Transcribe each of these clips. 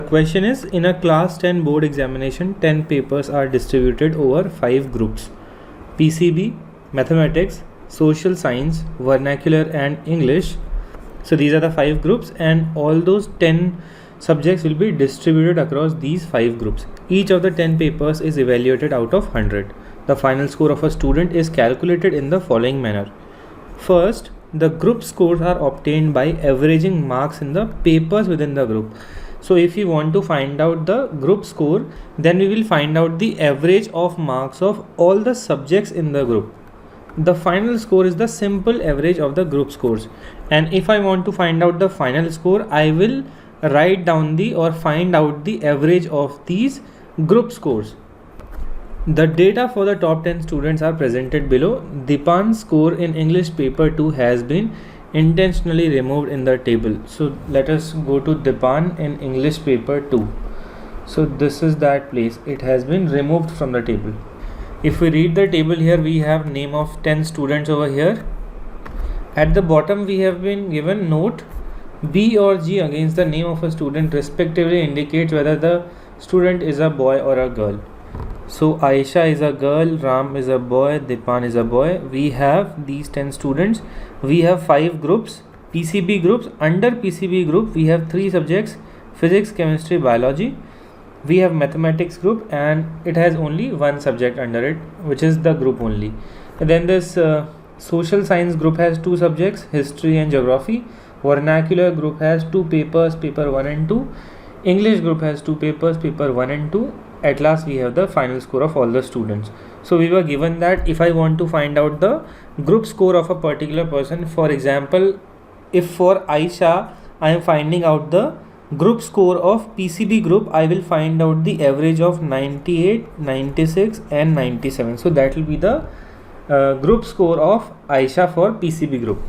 The question is, in a class 10 board examination, 10 papers are distributed over 5 groups: PCB, Mathematics, Social Science, Vernacular and English. So these are the 5 groups, and all those 10 subjects will be distributed across these 5 groups. Each of the 10 papers is evaluated out of 100. The final score of a student is calculated in the following manner. First, the group scores are obtained by averaging marks in the papers within the group. So if we want to find out the group score, then we will find out the average of marks of all the subjects in the group. The final score is the simple average of the group scores. And if I want to find out the final score, I will write down find out the average of these group scores. The data for the top 10 students are presented below. Dipan's score in English paper 2 has been intentionally removed in the table. So let us go to Dipan in English paper 2. So this is that place. It has been removed from the table. If we read the table here, we have name of 10 students over here. At the bottom we have been given note B or G against the name of a student respectively indicates whether the student is a boy or a girl. So Aisha is a girl, Ram is a boy, Dipan is a boy. We have these 10 students. We have 5 groups, PCB groups. Under PCB group we have 3 subjects: physics, chemistry, biology. We have mathematics group, and it has only one subject under it, which is the group only. And then this social science group has 2 subjects, history and geography. Vernacular group has 2 papers, paper 1 and 2. English group has 2 papers, paper 1 and 2. At last we have the final score of all the students. So we were given that if I want to find out the group score of a particular person, for example, if for Aisha I am finding out the group score of PCB group, I will find out the average of 98, 96 and 97. So that will be the group score of Aisha for PCB group.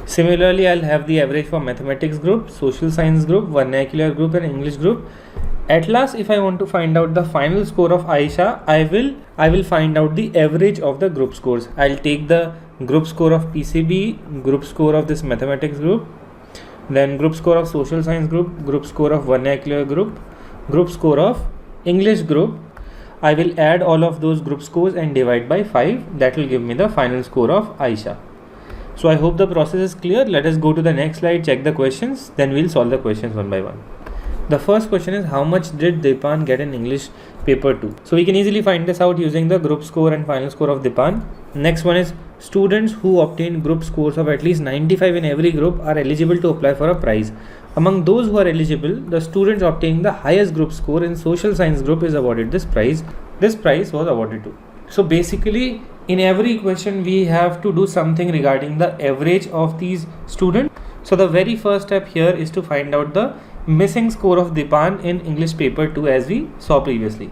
Similarly, I'll have the average for mathematics group, social science group, vernacular group and English group. At last, if I want to find out the final score of Aisha, I will find out the average of the group scores. I'll take the group score of PCB, group score of this mathematics group, then group score of social science group score of vernacular group score of English group. I will add all of those group scores and divide by 5. That will give me the final score of Aisha. So I hope the process is clear. Let us go to the next slide, check the questions, then we'll solve the questions one by one. The first question is, how much did Dipan get in English paper 2? So we can easily find this out using the group score and final score of Dipan. Next one is, students who obtain group scores of at least 95 in every group are eligible to apply for a prize. Among those who are eligible, the students obtaining the highest group score in social science group is awarded this prize. This prize was awarded to. So basically, in every question we have to do something regarding the average of these students. So the very first step here is to find out the missing score of Dipan in English paper 2 as we saw previously.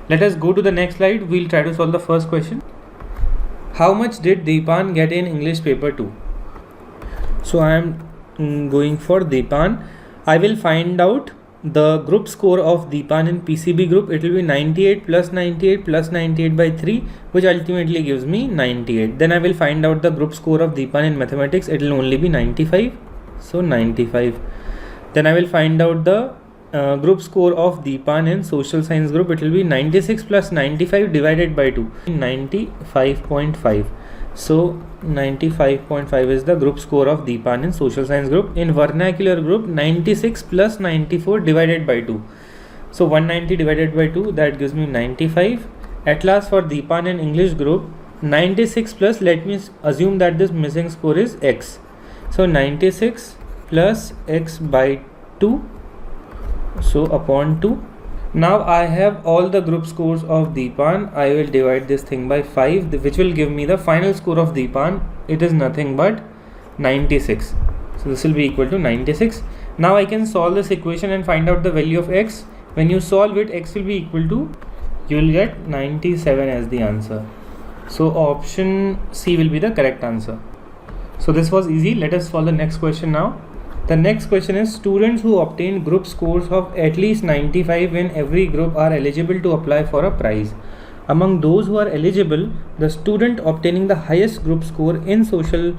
Let us go to the next slide. We'll try to solve the first question. How much did Dipan get in English paper 2? So I am going for Dipan. I will find out the group score of Dipan in PCB group. It will be 98 plus 98 plus 98 by 3, which ultimately gives me 98. Then I will find out the group score of Dipan in mathematics. It will only be 95. So 95. Then I will find out the group score of Dipan in social science group. It will be 96 plus 95 divided by 2, 95.5. So 95.5 is the group score of Dipan in social science group. In vernacular group, 96 plus 94 divided by 2. So 190 divided by 2, that gives me 95. At last, for Dipan in English group, 96 plus, let me assume that this missing score is x. So 96 plus x by 2, so upon 2. Now I have all the group scores of Dipan. I will divide this thing by 5, which will give me the final score of Dipan. It is nothing but 96. So this will be equal to 96. Now I can solve this equation and find out the value of x. When you solve it, x will be equal to, you will get 97 as the answer. So option C will be the correct answer. So this was easy. Let us solve the next question now. The next question is, students who obtain group scores of at least 95 in every group are eligible to apply for a prize. Among those who are eligible, the student obtaining the highest group score in social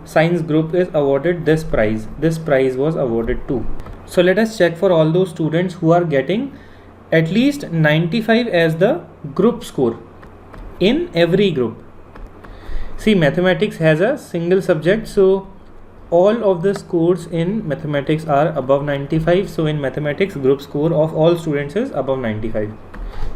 science group is awarded this prize. This prize was awarded to. So let us check for all those students who are getting at least 95 as the group score in every group. See, mathematics has a single subject, so all of the scores in mathematics are above 95. So in mathematics, group score of all students is above 95.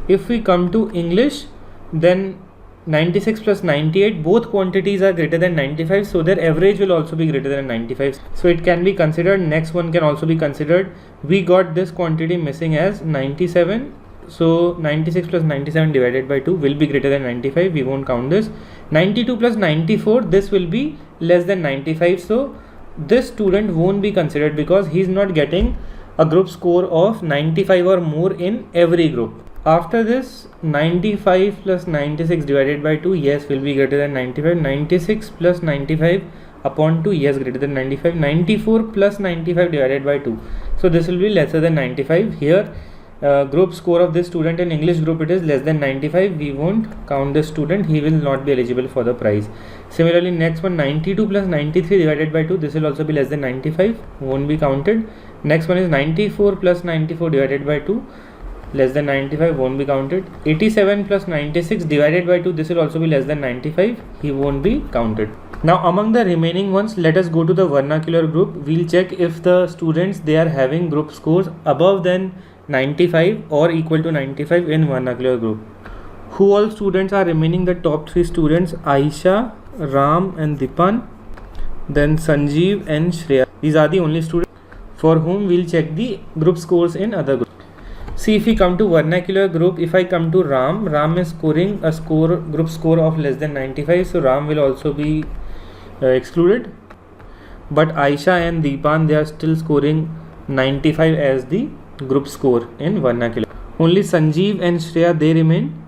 If we come to English, then 96 plus 98, both quantities are greater than 95, so their average will also be greater than 95. So it can be considered. Next one can also be considered. We got this quantity missing as 97. So 96 plus 97 divided by 2 will be greater than 95. We won't count this. 92 plus 94, this will be less than 95. So this student won't be considered because he is not getting a group score of 95 or more in every group. After this, 95 plus 96 divided by 2, yes, will be greater than 95. 96 plus 95 upon 2, yes, greater than 95. 94 plus 95 divided by 2. So this will be lesser than 95. Here, group score of this student in English group, it is less than 95. We won't count this student. He will not be eligible for the prize. Similarly, next one, 92 plus 93 divided by 2. This will also be less than 95. Won't be counted. Next one is 94 plus 94 divided by 2. Less than 95, won't be counted. 87 plus 96 divided by 2, this will also be less than 95. He won't be counted. Now among the remaining ones, let us go to the vernacular group. We'll check if the students, they are having group scores above than 95 or equal to 95 in vernacular group. Who all students are remaining? The top 3 students, Aisha, Ram and Dipan, then Sanjeev and Shreya. These are the only students for whom we'll check the group scores in other groups. See, if we come to vernacular group, if I come to Ram is scoring a group score of less than 95, so Ram will also be excluded. But Aisha and Deepan, they are still scoring 95 as the group score in vernacular. Only Sanjeev and Shreya, they remain.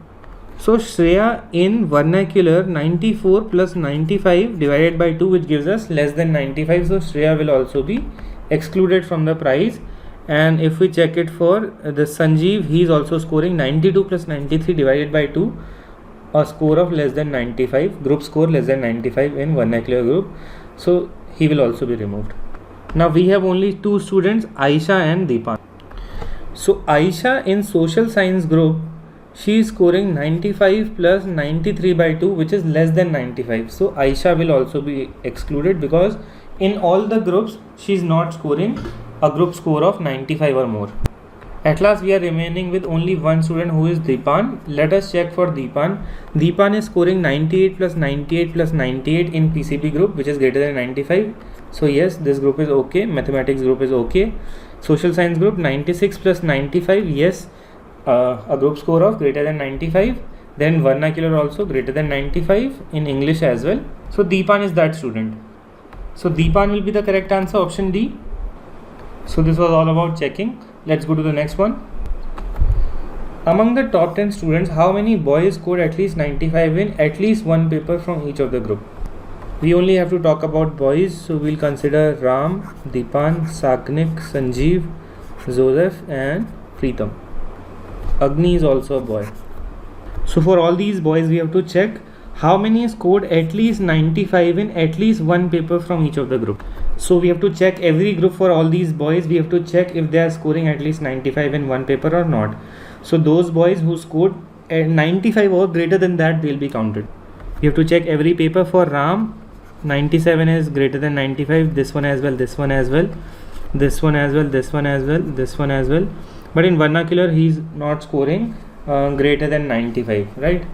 So Shreya in vernacular, 94 plus 95 divided by 2, which gives us less than 95. So Shreya will also be excluded from the prize. And if we check it for the Sanjeev, he is also scoring 92 plus 93 divided by 2, a score of less than 95, group score less than 95 in vernacular group. So he will also be removed. Now we have only 2 students, Aisha and Deepan. So Aisha in social science group, she is scoring 95 plus 93 by 2, which is less than 95. So Aisha will also be excluded because in all the groups she is not scoring a group score of 95 or more. At last we are remaining with only one student, who is Deepan. Let us check for Deepan. Deepan is scoring 98 plus 98 plus 98 in PCB group, which is greater than 95. So yes, this group is okay. Mathematics group is okay. Social science group, 96 plus 95, yes, a group score of greater than 95. Then vernacular also greater than 95 in English as well. So Deepan is that student. So Deepan will be the correct answer, option D. So this was all about checking. Let's go to the next one. Among the top 10 students, how many boys scored at least 95 in at least one paper from each of the group? We only have to talk about boys, so we'll consider Ram, Deepan, Saknik, Sanjeev, Joseph and Preetam. Agni is also a boy. So for all these boys, we have to check how many scored at least 95 in at least one paper from each of the group. So we have to check every group for all these boys. We have to check if they are scoring at least 95 in one paper or not. So those boys who scored 95 or greater than that, they'll be counted. You have to check every paper. For Ram, 97 is greater than 95. This one as well, this one as well, this one as well, this one as well, this one as well. But in vernacular, he's not scoring greater than 95, right?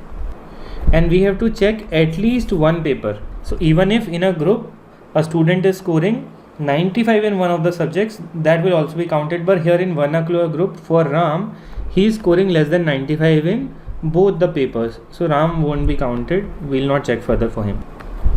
And we have to check at least one paper. So even if in a group a student is scoring 95 in one of the subjects, that will also be counted. But here in vernacular group, for Ram, he is scoring less than 95 in both the papers. So Ram won't be counted. We will not check further for him.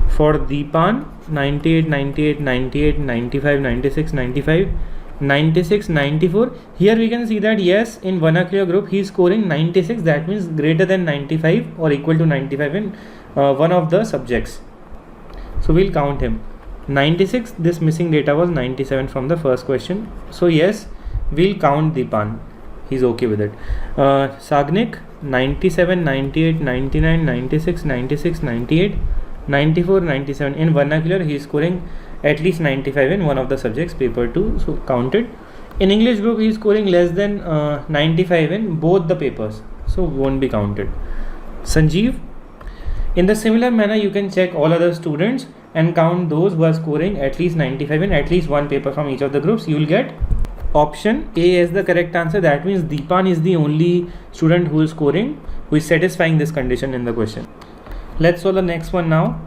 For Deepan, 98, 98, 98, 95, 96, 95, 96, 94. Here we can see that yes, in vernacular group he is scoring 96. That means greater than 95 or equal to 95 in one of the subjects. So we'll count him. 96, this missing data was 97 from the first question. So yes, we'll count Deepan. He's okay with it. Sagnik, 97, 98, 99, 96, 96, 98, 94, 97. In vernacular, he is scoring at least 95 in one of the subjects, paper 2. So counted. In English group, he is scoring less than 95 in both the papers, so won't be counted. Sanjeev, in the similar manner, you can check all other students and count those who are scoring at least 95 in at least one paper from each of the groups. You will get option A as the correct answer. That means Deepan is the only student who is scoring, who is satisfying this condition in the question. Let's solve the next one now.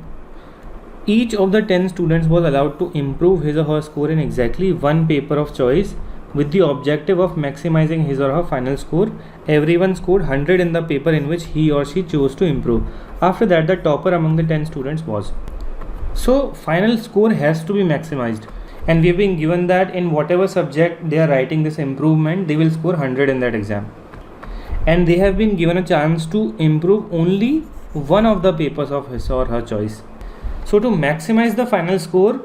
Each of the 10 students was allowed to improve his or her score in exactly one paper of choice with the objective of maximizing his or her final score. Everyone scored 100 in the paper in which he or she chose to improve. After that, the topper among the 10 students was. So final score has to be maximized, and we have been given that in whatever subject they are writing this improvement, they will score 100 in that exam, and they have been given a chance to improve only one of the papers of his or her choice. So to maximize the final score,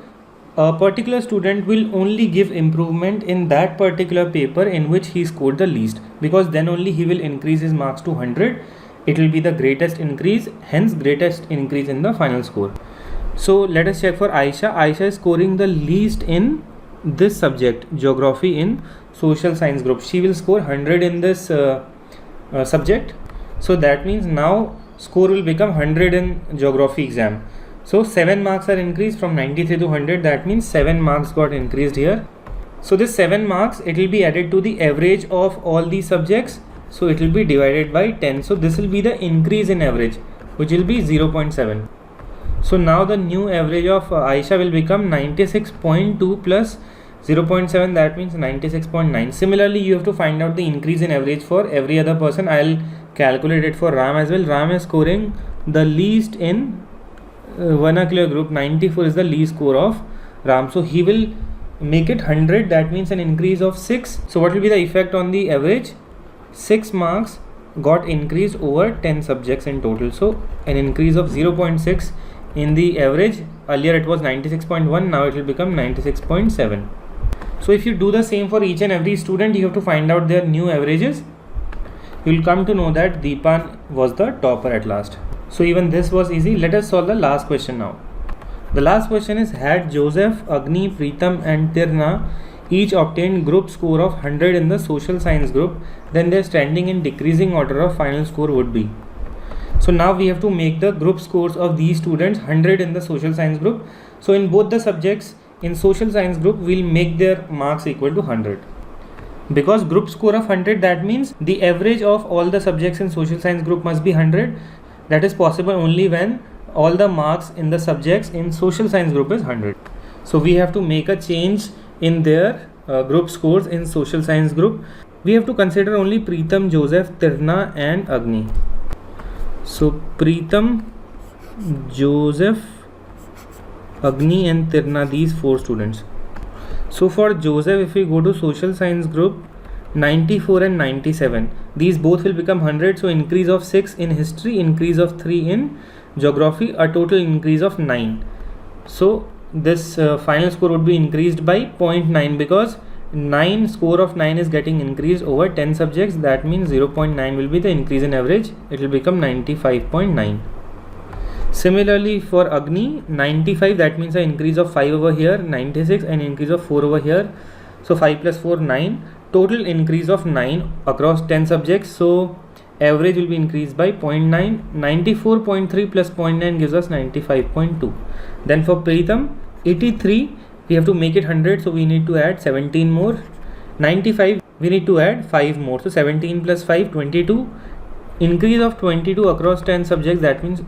a particular student will only give improvement in that particular paper in which he scored the least, because then only he will increase his marks to 100. It will be the greatest increase, hence greatest increase in the final score. So let us check for Aisha. Aisha is scoring the least in this subject, geography, in social science group. She will score 100 in this subject. So that means now score will become 100 in geography exam. So 7 marks are increased from 93 to 100. That means 7 marks got increased here. So this 7 marks, it will be added to the average of all these subjects. So it will be divided by 10. So this will be the increase in average, which will be 0.7. So now the new average of Aisha will become 96.2 plus 0.7, that means 96.9. Similarly, you have to find out the increase in average for every other person. I'll calculate it for Ram as well. Ram is scoring the least in vernacular group. 94 is the least score of Ram. So he will make it 100, that means an increase of 6. So what will be the effect on the average? 6 marks got increased over 10 subjects in total. So an increase of 0.6 in the average. Earlier it was 96.1, now it will become 96.7. So if you do the same for each and every student, you have to find out their new averages. You will come to know that Deepan was the topper at last. So even this was easy. Let us solve the last question now. The last question is, had Joseph, Agni, Preetam and Tirna each obtained group score of 100 in the social science group, then their standing in decreasing order of final score would be. So now we have to make the group scores of these students 100 in the social science group. So in both the subjects, in social science group, we'll make their marks equal to 100. Because group score of 100, that means the average of all the subjects in social science group must be 100. That is possible only when all the marks in the subjects in social science group is 100. So we have to make a change in their group scores in social science group. We have to consider only Preetam, Joseph, Tirna and Agni. So Preetam, Joseph, Agni and Tirna, these 4 students. So for Joseph, if we go to social science group, 94 and 97, these both will become 100. So increase of 6 in history, increase of 3 in geography, a total increase of 9. So this final score would be increased by 0.9, because 9 score of 9 is getting increased over 10 subjects. That means 0.9 will be the increase in average. It will become 95.9. Similarly for Agni, 95, that means an increase of 5 over here, 96 an increase of 4 over here. So 5 plus 4, 9. Total increase of 9 across 10 subjects. So average will be increased by 0.9. 94.3 plus 0.9 gives us 95.2. Then for Preetam, 83, we have to make it 100, so we need to add 17 more. 95, we need to add 5 more. So 17 plus 5, 22. Increase of 22 across 10 subjects, that means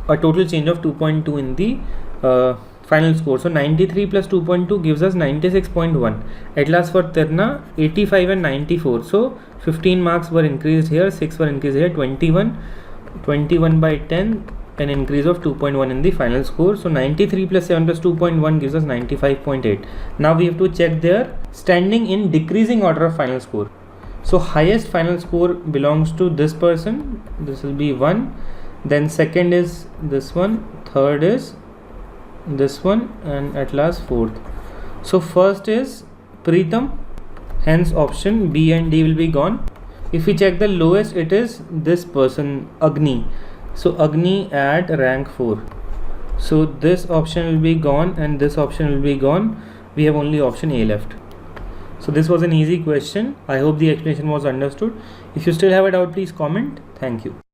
a total change of 2.2 in the final score. So 93 plus 2.2 gives us 96.1. At last for Tirna, 85 and 94. So 15 marks were increased here, 6 were increased here, 21. 21 by 10, an increase of 2.1 in the final score. So 93 plus 7 plus 2.1 gives us 95.8. Now we have to check their standing in decreasing order of final score. So highest final score belongs to this person. This will be 1. Then second is this one. Third is this one. And at last fourth. So first is Preetam. Hence option B and D will be gone. If we check the lowest, it is this person, Agni. So Agni at rank 4. So this option will be gone and this option will be gone. We have only option A left. So this was an easy question. I hope the explanation was understood. If you still have a doubt, please comment. Thank you.